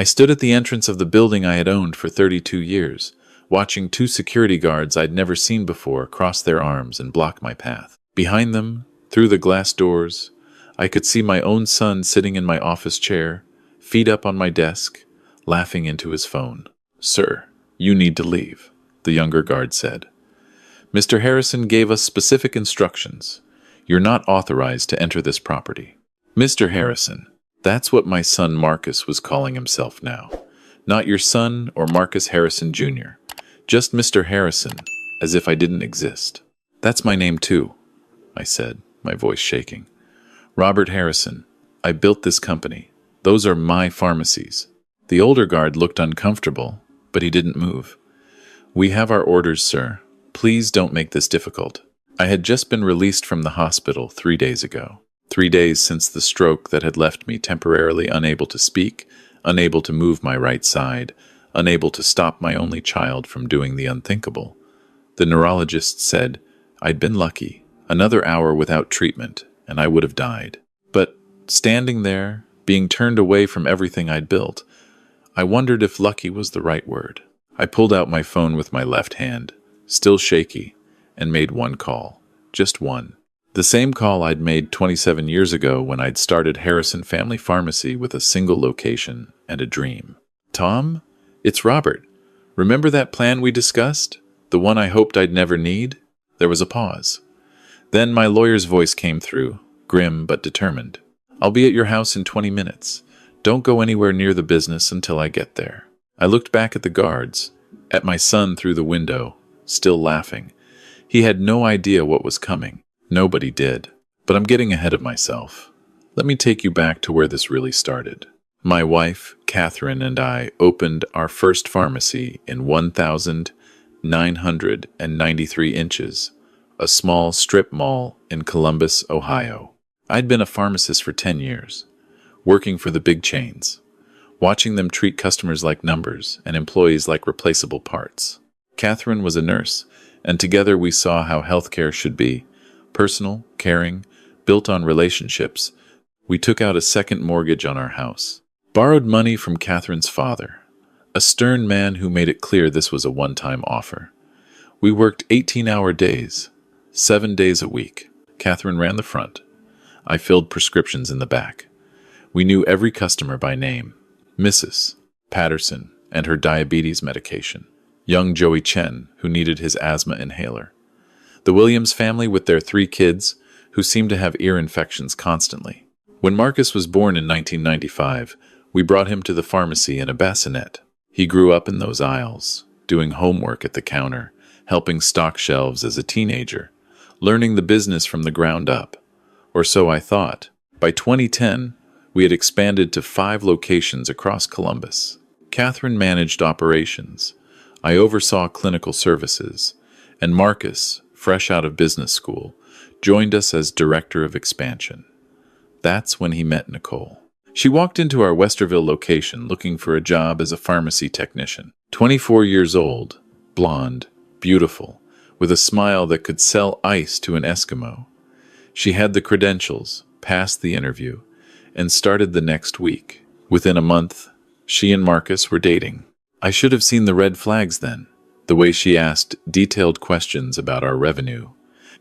I stood at the entrance of the building I had owned for 32 years, watching two security guards I'd never seen before cross their arms and block my path. Behind them, through the glass doors, I could see my own son sitting in my office chair, feet up on my desk, laughing into his phone. "Sir, you need to leave," the younger guard said. "Mr. Harrison gave us specific instructions. You're not authorized to enter this property." "Mr. Harrison," that's what my son Marcus was calling himself now. "Not your son or Marcus Harrison Jr. Just Mr. Harrison, as if I didn't exist." "That's my name too," I said, my voice shaking. "Robert Harrison. I built this company. Those are my pharmacies." The older guard looked uncomfortable, but he didn't move. "We have our orders, sir. Please don't make this difficult." I had just been released from the hospital 3 days ago. 3 days since the stroke that had left me temporarily unable to speak, unable to move my right side, unable to stop my only child from doing the unthinkable. The neurologist said I'd been lucky. Another hour without treatment, and I would have died. But standing there, being turned away from everything I'd built, I wondered if lucky was the right word. I pulled out my phone with my left hand, still shaky, and made one call. Just one. The same call I'd made 27 years ago when I'd started Harrison Family Pharmacy with a single location and a dream. "Tom? It's Robert. Remember that plan we discussed? The one I hoped I'd never need?" There was a pause. Then my lawyer's voice came through, grim but determined. "I'll be at your house in 20 minutes. Don't go anywhere near the business until I get there." I looked back at the guards, at my son through the window, still laughing. He had no idea what was coming. Nobody did. But I'm getting ahead of myself. Let me take you back to where this really started. My wife, Catherine, and I opened our first pharmacy in 1,993 inches, a small strip mall in Columbus, Ohio. I'd been a pharmacist for 10 years, working for the big chains, watching them treat customers like numbers and employees like replaceable parts. Catherine was a nurse, and together we saw how healthcare should be: personal, caring, built on relationships. We took out a second mortgage on our house, borrowed money from Catherine's father, a stern man who made it clear this was a one-time offer. We worked 18-hour days, 7 days a week. Catherine ran the front. I filled prescriptions in the back. We knew every customer by name: Mrs. Patterson and her diabetes medication, young Joey Chen, who needed his asthma inhaler, the Williams family with their 3 kids, who seemed to have ear infections constantly. When Marcus was born in 1995, we brought him to the pharmacy in a bassinet. He grew up in those aisles, doing homework at the counter, helping stock shelves as a teenager, learning the business from the ground up. Or so I thought. By 2010, we had expanded to 5 locations across Columbus. Catherine managed operations. I oversaw clinical services, and Marcus, fresh out of business school, joined us as director of expansion. That's when he met Nicole. She walked into our Westerville location looking for a job as a pharmacy technician. 24 years old, blonde, beautiful, with a smile that could sell ice to an Eskimo. She had the credentials, passed the interview, and started the next week. Within a month, she and Marcus were dating. I should have seen the red flags then. The way she asked detailed questions about our revenue,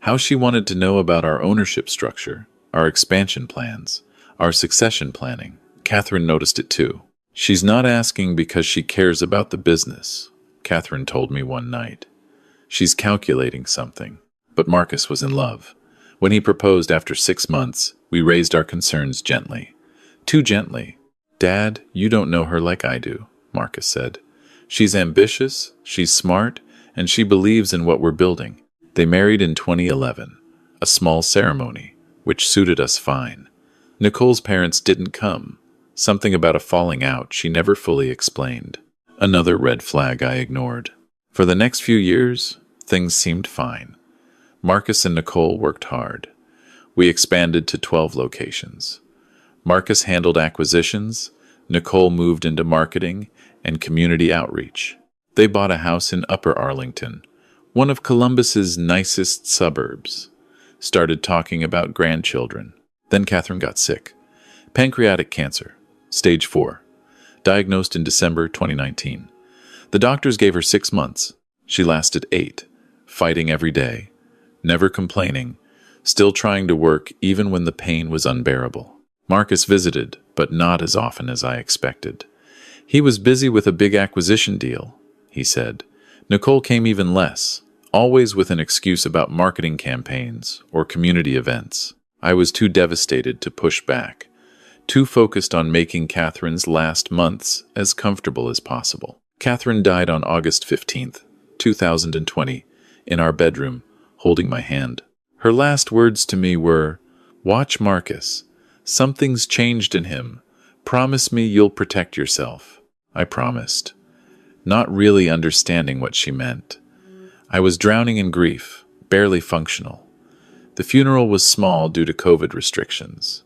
how she wanted to know about our ownership structure, our expansion plans, our succession planning. Catherine noticed it too. "She's not asking because she cares about the business," Catherine told me one night. "She's calculating something." But Marcus was in love. When he proposed after 6 months, we raised our concerns gently. Too gently. "Dad, you don't know her like I do," Marcus said. "She's ambitious, she's smart, and she believes in what we're building." They married in 2011, a small ceremony, which suited us fine. Nicole's parents didn't come. Something about a falling out she never fully explained. Another red flag I ignored. For the next few years, things seemed fine. Marcus and Nicole worked hard. We expanded to 12 locations. Marcus handled acquisitions, Nicole moved into marketing and community outreach. They bought a house in Upper Arlington, one of Columbus's nicest suburbs. Started talking about grandchildren. Then Catherine got sick. Pancreatic cancer, stage 4. diagnosed in December 2019. The doctors gave her 6 months. She lasted 8, fighting every day, never complaining, still trying to work even when the pain was unbearable. Marcus visited, but not as often as I expected. He was busy with a big acquisition deal, he said. Nicole came even less, always with an excuse about marketing campaigns or community events. I was too devastated to push back, too focused on making Catherine's last months as comfortable as possible. Catherine died on August 15th, 2020, in our bedroom, holding my hand. Her last words to me were, "Watch Marcus. Something's changed in him. Promise me you'll protect yourself." I promised, not really understanding what she meant. I was drowning in grief, barely functional. The funeral was small due to COVID restrictions.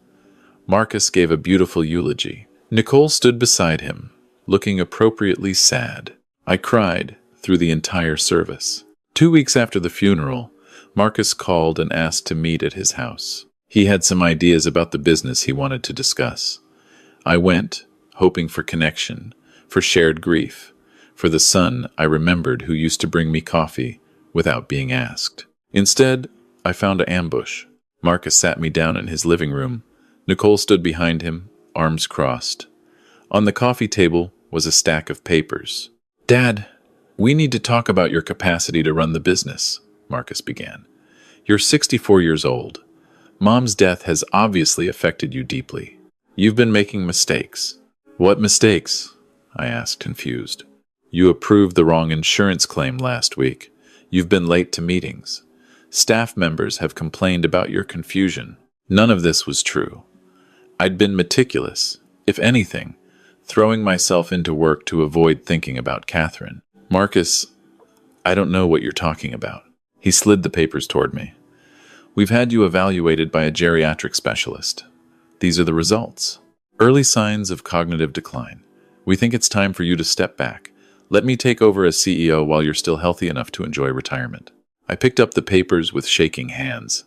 Marcus gave a beautiful eulogy. Nicole stood beside him, looking appropriately sad. I cried through the entire service. 2 weeks after the funeral, Marcus called and asked to meet at his house. He had some ideas about the business he wanted to discuss. I went, hoping for connection, for shared grief, for the son I remembered who used to bring me coffee without being asked. Instead, I found an ambush. Marcus sat me down in his living room. Nicole stood behind him, arms crossed. On the coffee table was a stack of papers. "Dad, we need to talk about your capacity to run the business," Marcus began. "You're 64 years old. Mom's death has obviously affected you deeply. You've been making mistakes." "What mistakes?" I asked, confused. "You approved the wrong insurance claim last week. You've been late to meetings. Staff members have complained about your confusion." None of this was true. I'd been meticulous, if anything, throwing myself into work to avoid thinking about Catherine. "Marcus, I don't know what you're talking about." He slid the papers toward me. "We've had you evaluated by a geriatric specialist. These are the results. Early signs of cognitive decline. We think it's time for you to step back. Let me take over as CEO while you're still healthy enough to enjoy retirement." I picked up the papers with shaking hands.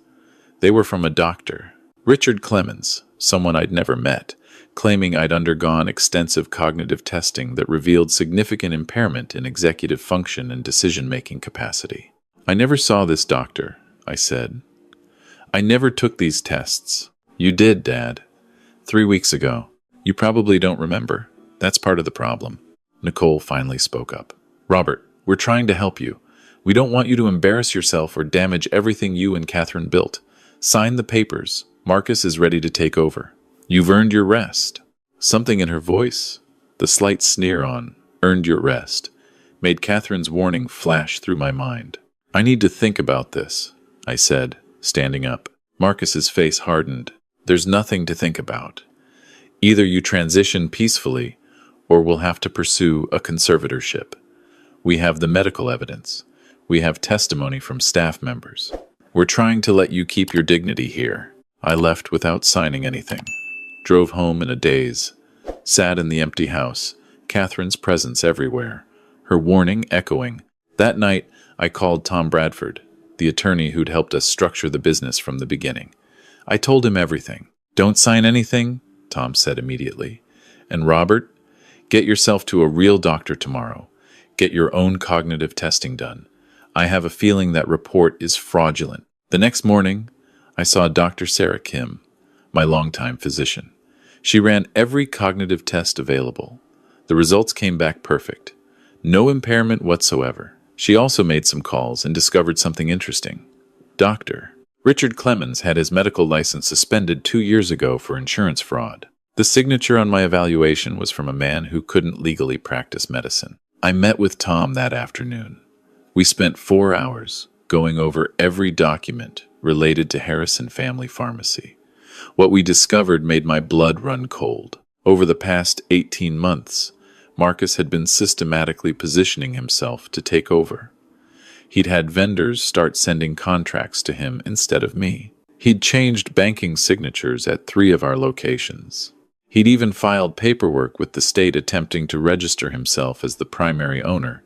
They were from a doctor, Richard Clemens, someone I'd never met, claiming I'd undergone extensive cognitive testing that revealed significant impairment in executive function and decision-making capacity. "I never saw this doctor," I said. "I never took these tests." "You did, Dad. 3 weeks ago. You probably don't remember. That's part of the problem." Nicole finally spoke up. "Robert, we're trying to help you. We don't want you to embarrass yourself or damage everything you and Catherine built. Sign the papers. Marcus is ready to take over. You've earned your rest." Something in her voice, the slight sneer on "earned your rest," made Catherine's warning flash through my mind. "I need to think about this," I said, standing up. Marcus's face hardened. "There's nothing to think about. Either you transition peacefully, or we'll have to pursue a conservatorship. We have the medical evidence. We have testimony from staff members. We're trying to let you keep your dignity here." I left without signing anything. Drove home in a daze. Sat in the empty house, Catherine's presence everywhere, her warning echoing. That night, I called Tom Bradford, the attorney who'd helped us structure the business from the beginning. I told him everything. "Don't sign anything," Tom said immediately. "And Robert, get yourself to a real doctor tomorrow. Get your own cognitive testing done. I have a feeling that report is fraudulent." The next morning, I saw Dr. Sarah Kim, my longtime physician. She ran every cognitive test available. The results came back perfect. No impairment whatsoever. She also made some calls and discovered something interesting. Dr. Richard Clemens had his medical license suspended 2 years ago for insurance fraud. The signature on my evaluation was from a man who couldn't legally practice medicine. I met with Tom that afternoon. We spent 4 hours going over every document related to Harrison Family Pharmacy. What we discovered made my blood run cold. Over the past 18 months, Marcus had been systematically positioning himself to take over. He'd had vendors start sending contracts to him instead of me. He'd changed banking signatures at 3 of our locations. He'd even filed paperwork with the state attempting to register himself as the primary owner,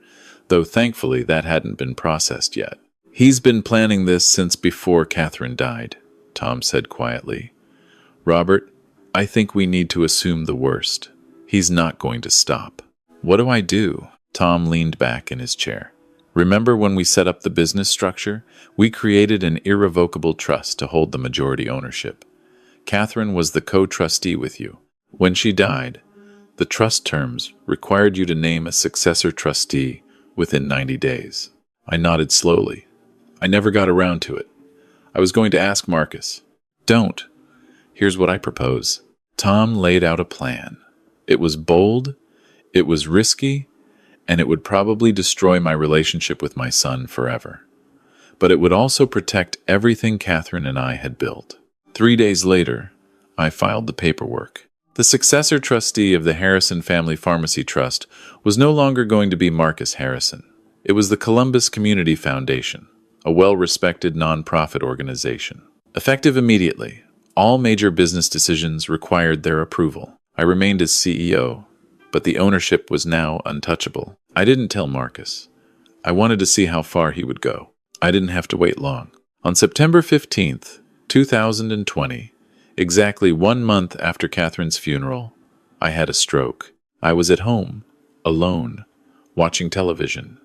though thankfully that hadn't been processed yet. "He's been planning this since before Catherine died," Tom said quietly. "Robert, I think we need to assume the worst. He's not going to stop. What do I do? Tom leaned back in his chair. Remember when we set up the business structure? We created an irrevocable trust to hold the majority ownership. Catherine was the co-trustee with you. When she died, the trust terms required you to name a successor trustee within 90 days. I nodded slowly. I never got around to it. I was going to ask Marcus. Don't. Here's what I propose. Tom laid out a plan. It was bold, it was risky, and it would probably destroy my relationship with my son forever. But it would also protect everything Catherine and I had built. 3 days later, I filed the paperwork. The successor trustee of the Harrison Family Pharmacy Trust was no longer going to be Marcus Harrison. It was the Columbus Community Foundation, a well-respected nonprofit organization. Effective immediately, all major business decisions required their approval. I remained as CEO, but the ownership was now untouchable. I didn't tell Marcus. I wanted to see how far he would go. I didn't have to wait long. On September 15th, 2020, exactly 1 month after Catherine's funeral, I had a stroke. I was at home, alone, watching television.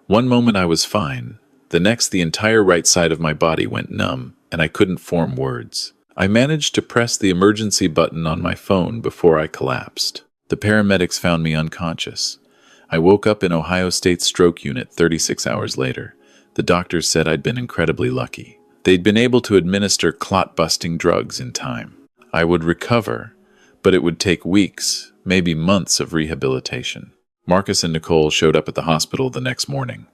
One moment I was fine. The next, the entire right side of my body went numb, and I couldn't form words. I managed to press the emergency button on my phone before I collapsed. The paramedics found me unconscious. I woke up in Ohio State Stroke Unit 36 hours later. The doctors said I'd been incredibly lucky. They'd been able to administer clot-busting drugs in time. I would recover, but it would take weeks, maybe months of rehabilitation. Marcus and Nicole showed up at the hospital the next morning.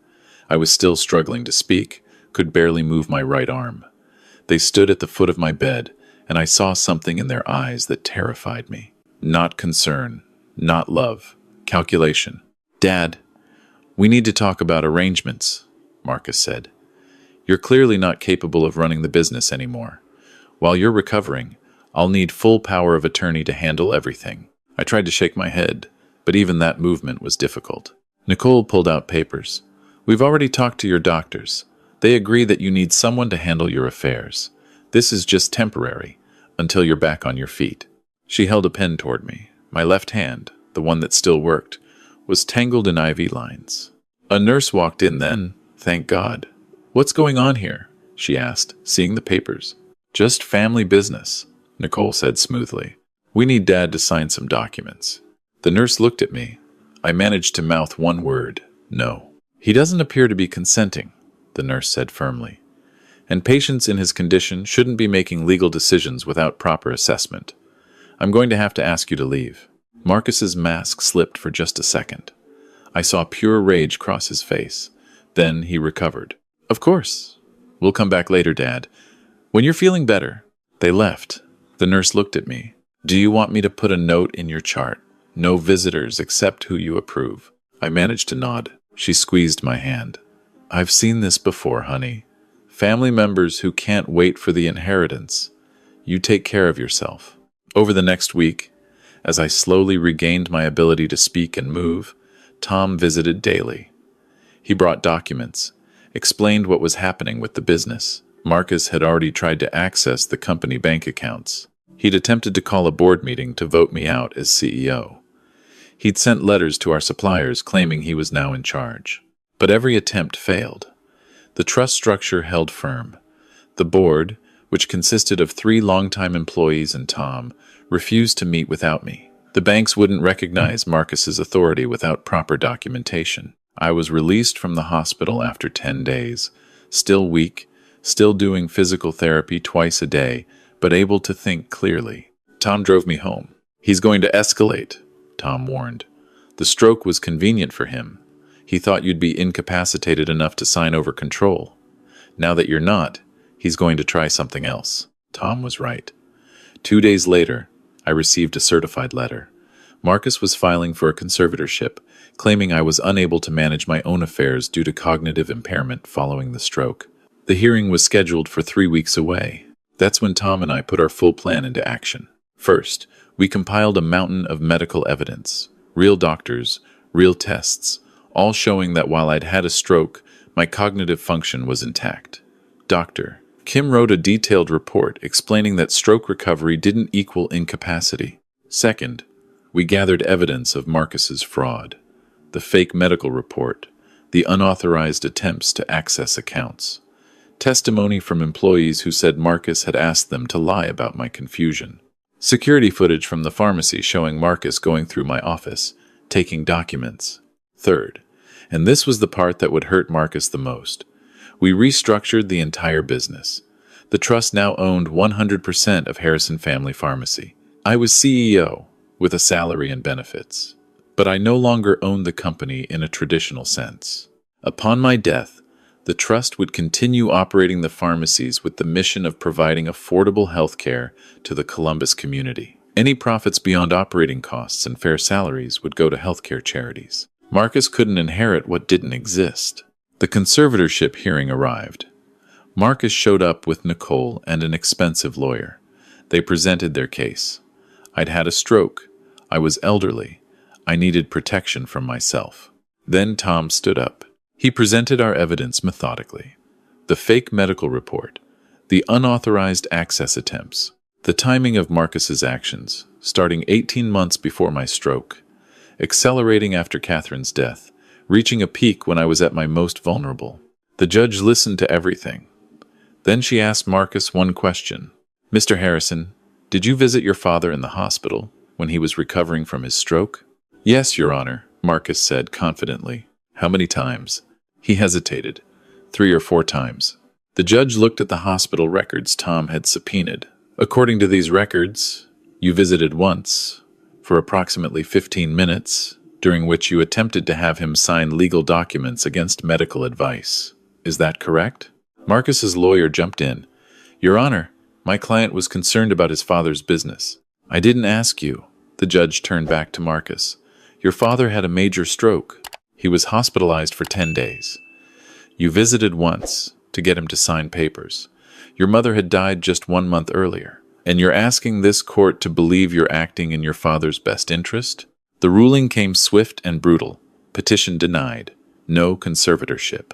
I was still struggling to speak, could barely move my right arm. They stood at the foot of my bed, and I saw something in their eyes that terrified me. Not concern, not love, calculation. Dad, we need to talk about arrangements, Marcus said. You're clearly not capable of running the business anymore. While you're recovering, I'll need full power of attorney to handle everything. I tried to shake my head, but even that movement was difficult. Nicole pulled out papers. We've already talked to your doctors. They agree that you need someone to handle your affairs. This is just temporary, until you're back on your feet. She held a pen toward me. My left hand, the one that still worked, was tangled in IV lines. A nurse walked in then, thank God. What's going on here? She asked, seeing the papers. Just family business, Nicole said smoothly. We need Dad to sign some documents. The nurse looked at me. I managed to mouth one word, no. He doesn't appear to be consenting, the nurse said firmly. And patients in his condition shouldn't be making legal decisions without proper assessment. I'm going to have to ask you to leave. Marcus's mask slipped for just a second. I saw pure rage cross his face. Then he recovered. Of course. We'll come back later, Dad. When you're feeling better. They left. The nurse looked at me. Do you want me to put a note in your chart? No visitors except who you approve. I managed to nod. She squeezed my hand. I've seen this before, honey. Family members who can't wait for the inheritance. You take care of yourself. Over the next week, as I slowly regained my ability to speak and move, Tom visited daily. He brought documents, explained what was happening with the business. Marcus had already tried to access the company bank accounts. He'd attempted to call a board meeting to vote me out as CEO. He'd sent letters to our suppliers claiming he was now in charge. But every attempt failed. The trust structure held firm. The board, which consisted of 3 longtime employees and Tom, refused to meet without me. The banks wouldn't recognize Marcus's authority without proper documentation. I was released from the hospital after 10 days, still weak, still doing physical therapy twice a day, but able to think clearly. Tom drove me home. He's going to escalate, Tom warned. The stroke was convenient for him. He thought you'd be incapacitated enough to sign over control. Now that you're not, he's going to try something else. Tom was right. 2 days later, I received a certified letter. Marcus was filing for a conservatorship, claiming I was unable to manage my own affairs due to cognitive impairment following the stroke. The hearing was scheduled for 3 weeks away. That's when Tom and I put our full plan into action. First, we compiled a mountain of medical evidence, real doctors, real tests, all showing that while I'd had a stroke, my cognitive function was intact. Dr. Kim wrote a detailed report explaining that stroke recovery didn't equal incapacity. Second, We gathered evidence of Marcus's fraud, the fake medical report, the unauthorized attempts to access accounts, testimony from employees who said Marcus had asked them to lie about my confusion, security footage from the pharmacy showing Marcus going through my office, taking documents. Third, and this was the part that would hurt Marcus the most, we restructured the entire business. The trust now owned 100% of Harrison Family Pharmacy. I was CEO, with a salary and benefits. But I no longer owned the company in a traditional sense. Upon my death, the trust would continue operating the pharmacies with the mission of providing affordable health care to the Columbus community. Any profits beyond operating costs and fair salaries would go to healthcare charities. Marcus couldn't inherit what didn't exist. The conservatorship hearing arrived. Marcus showed up with Nicole and an expensive lawyer. They presented their case. I'd had a stroke. I was elderly. I needed protection from myself. Then Tom stood up. He presented our evidence methodically. The fake medical report, the unauthorized access attempts, the timing of Marcus's actions, starting 18 months before my stroke, accelerating after Catherine's death, reaching a peak when I was at my most vulnerable. The judge listened to everything. Then she asked Marcus one question. Mr. Harrison, did you visit your father in the hospital when he was recovering from his stroke? Yes, Your Honor, Marcus said confidently. How many times? He hesitated. 3 or 4 times. The judge looked at the hospital records Tom had subpoenaed. According to these records, you visited once, for approximately 15 minutes, during which you attempted to have him sign legal documents against medical advice. Is that correct? Marcus's lawyer jumped in. Your Honor, my client was concerned about his father's business. I didn't ask you. The judge turned back to Marcus. Your father had a major stroke. He was hospitalized for 10 days. You visited once to get him to sign papers. Your mother had died just 1 month earlier. And you're asking this court to believe you're acting in your father's best interest? The ruling came swift and brutal. Petition denied. No conservatorship.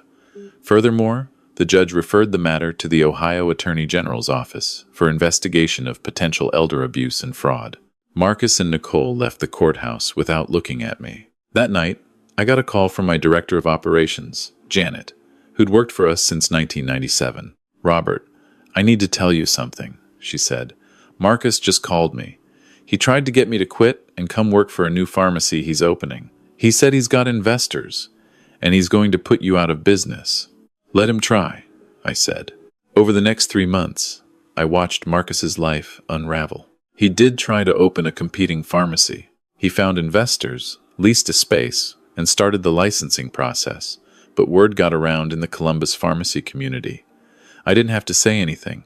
Furthermore, the judge referred the matter to the Ohio Attorney General's office for investigation of potential elder abuse and fraud. Marcus and Nicole left the courthouse without looking at me. That night, I got a call from my director of operations, Janet, who'd worked for us since 1997. Robert, I need to tell you something, she said. Marcus just called me. He tried to get me to quit and come work for a new pharmacy he's opening. He said he's got investors, and he's going to put you out of business. Let him try, I said. Over the next 3 months, I watched Marcus's life unravel. He did try to open a competing pharmacy. He found investors, leased a space, and started the licensing process, but word got around in the Columbus pharmacy community. I didn't have to say anything.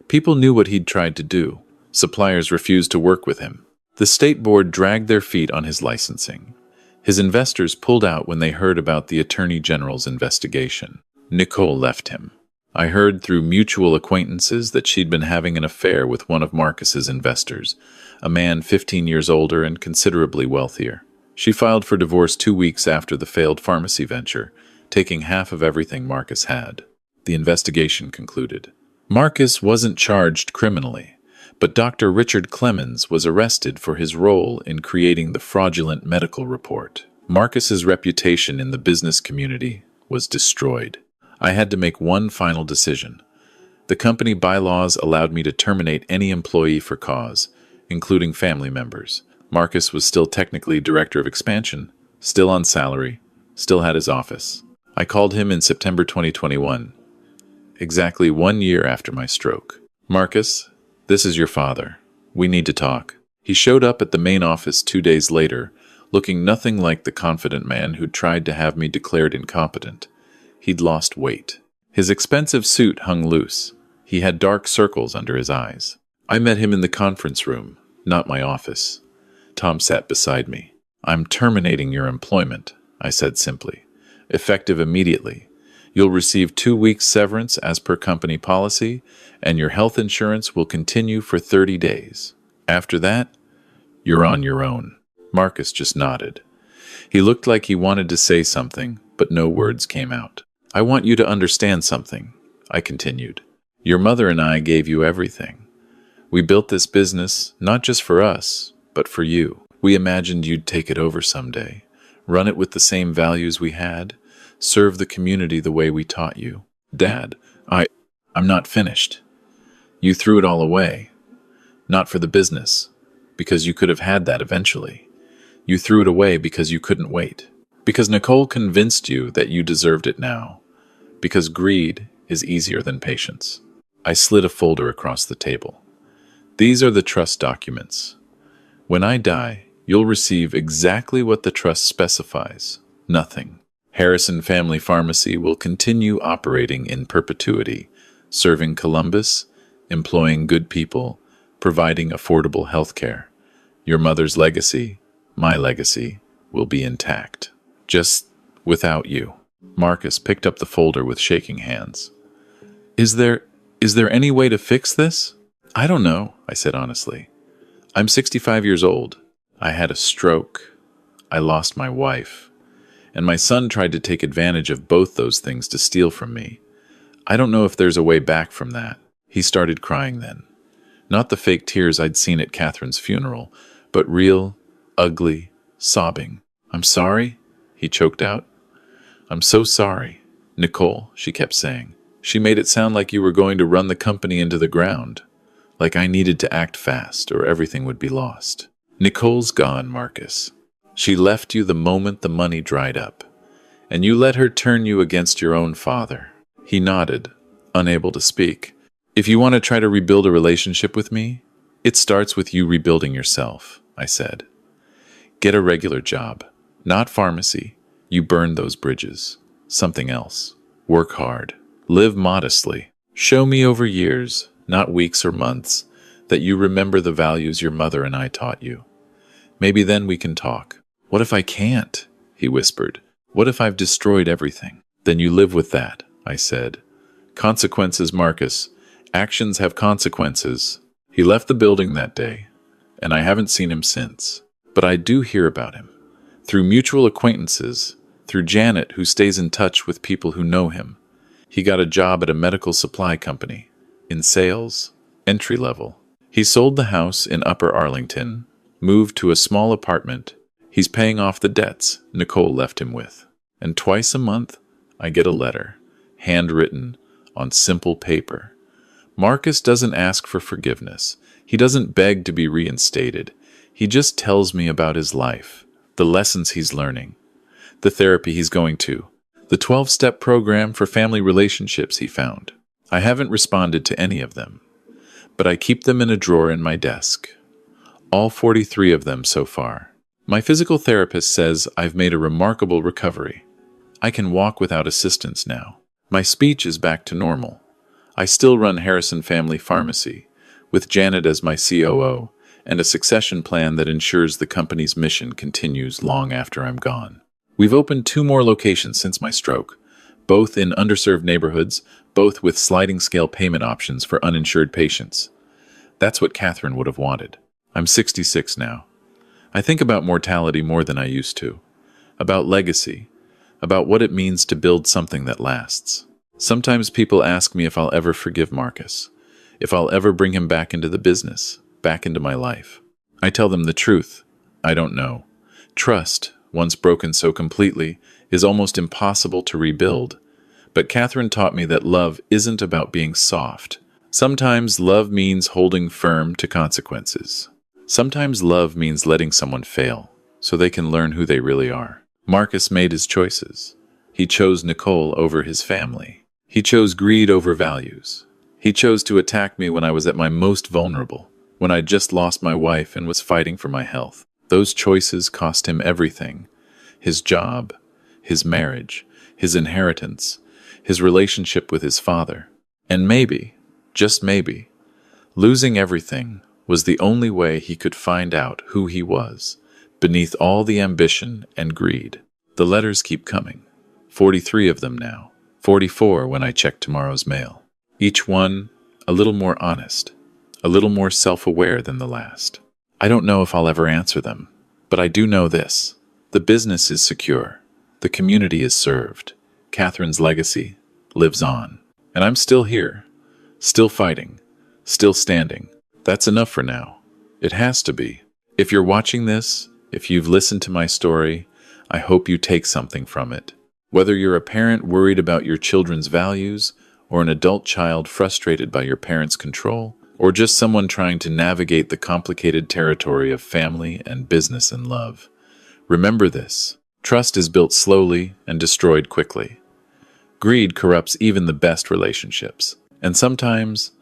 People knew what he'd tried to do. Suppliers refused to work with him. The state board dragged their feet on his licensing. His investors pulled out when they heard about the Attorney General's investigation. Nicole left him. I heard through mutual acquaintances that she'd been having an affair with one of Marcus's investors, a man 15 years older and considerably wealthier. She filed for divorce 2 weeks after the failed pharmacy venture, taking half of everything Marcus had. The investigation concluded. Marcus wasn't charged criminally, but Dr. Richard Clemens was arrested for his role in creating the fraudulent medical report. Marcus's reputation in the business community was destroyed. I had to make one final decision. The company bylaws allowed me to terminate any employee for cause, including family members. Marcus was still technically director of expansion, still on salary, still had his office. I called him in September 2021, exactly 1 year after my stroke. Marcus, this is your father. We need to talk. He showed up at the main office 2 days later, looking nothing like the confident man who'd tried to have me declared incompetent. He'd lost weight. His expensive suit hung loose. He had dark circles under his eyes. I met him in the conference room, not my office. Tom sat beside me. I'm terminating your employment, I said simply. Effective immediately. You'll receive 2 weeks severance as per company policy, and your health insurance will continue for 30 days. After that, you're on your own. Marcus just nodded. He looked like he wanted to say something, but no words came out. I want you to understand something, I continued. Your mother and I gave you everything. We built this business not just for us, but for you. We imagined you'd take it over someday, run it with the same values we had, serve the community the way we taught you. Dad, I'm not finished. You threw it all away. Not for the business, because you could have had that eventually. You threw it away because you couldn't wait. Because Nicole convinced you that you deserved it now. Because greed is easier than patience. I slid a folder across the table. These are the trust documents. When I die, you'll receive exactly what the trust specifies. Nothing. Harrison Family Pharmacy will continue operating in perpetuity, serving Columbus, employing good people, providing affordable health care. Your mother's legacy, my legacy, will be intact. Just without you. Marcus picked up the folder with shaking hands. Is there any way to fix this? I don't know, I said honestly. I'm 65 years old. I had a stroke. I lost my wife. And my son tried to take advantage of both those things to steal from me. I don't know if there's a way back from that. He started crying then. Not the fake tears I'd seen at Catherine's funeral, but real, ugly, sobbing. I'm sorry, he choked out. I'm so sorry. Nicole, she kept saying. She made it sound like you were going to run the company into the ground. Like I needed to act fast or everything would be lost. Nicole's gone, Marcus. She left you the moment the money dried up, and you let her turn you against your own father. He nodded, unable to speak. If you want to try to rebuild a relationship with me, it starts with you rebuilding yourself, I said. Get a regular job, not pharmacy. You burned those bridges. Something else. Work hard. Live modestly. Show me over years, not weeks or months, that you remember the values your mother and I taught you. Maybe then we can talk. What if I can't? He whispered. What if I've destroyed everything? Then you live with that, I said. Consequences, Marcus. Actions have consequences. He left the building that day, and I haven't seen him since. But I do hear about him. Through mutual acquaintances, through Janet, who stays in touch with people who know him. He got a job at a medical supply company. In sales, entry level. He sold the house in Upper Arlington, moved to a small apartment. He's paying off the debts Nicole left him with. And twice a month, I get a letter, handwritten, on simple paper. Marcus doesn't ask for forgiveness. He doesn't beg to be reinstated. He just tells me about his life, the lessons he's learning, the therapy he's going to, the 12-step program for family relationships he found. I haven't responded to any of them, but I keep them in a drawer in my desk. All 43 of them so far. My physical therapist says I've made a remarkable recovery. I can walk without assistance now. My speech is back to normal. I still run Harrison Family Pharmacy, with Janet as my COO, and a succession plan that ensures the company's mission continues long after I'm gone. We've opened 2 more locations since my stroke, both in underserved neighborhoods, both with sliding scale payment options for uninsured patients. That's what Catherine would have wanted. I'm 66 now. I think about mortality more than I used to, about legacy, about what it means to build something that lasts. Sometimes people ask me if I'll ever forgive Marcus, if I'll ever bring him back into the business, back into my life. I tell them the truth. I don't know. Trust, once broken so completely, is almost impossible to rebuild. But Catherine taught me that love isn't about being soft. Sometimes love means holding firm to consequences. Sometimes love means letting someone fail, so they can learn who they really are. Marcus made his choices. He chose Nicole over his family. He chose greed over values. He chose to attack me when I was at my most vulnerable, when I'd just lost my wife and was fighting for my health. Those choices cost him everything. His job, his marriage, his inheritance, his relationship with his father. And maybe, just maybe, losing everything was the only way he could find out who he was, beneath all the ambition and greed. The letters keep coming. 43 of them now. 44 when I check tomorrow's mail. Each one a little more honest, a little more self-aware than the last. I don't know if I'll ever answer them, but I do know this. The business is secure. The community is served. Catherine's legacy lives on. And I'm still here, still fighting, still standing. That's enough for now. It has to be. If you're watching this If you've listened to my story, I hope you take something from it. Whether you're a parent worried about your children's values, or an adult child frustrated by your parents' control, or just someone trying to navigate the complicated territory of family and business and love, remember this: trust is built slowly and destroyed quickly. Greed corrupts even the best relationships. And sometimes,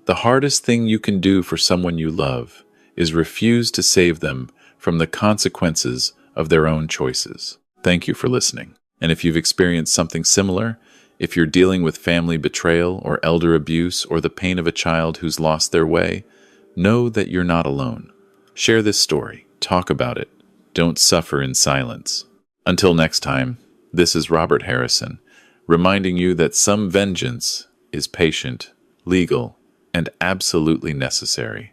the hardest thing you can do for someone you love is refuse to save them from the consequences of their own choices. Thank you for listening. And if you've experienced something similar, if you're dealing with family betrayal or elder abuse or the pain of a child who's lost their way, know that you're not alone. Share this story. Talk about it. Don't suffer in silence. Until next time, this is Robert Harrison, reminding you that some vengeance is patient, legal, and absolutely necessary.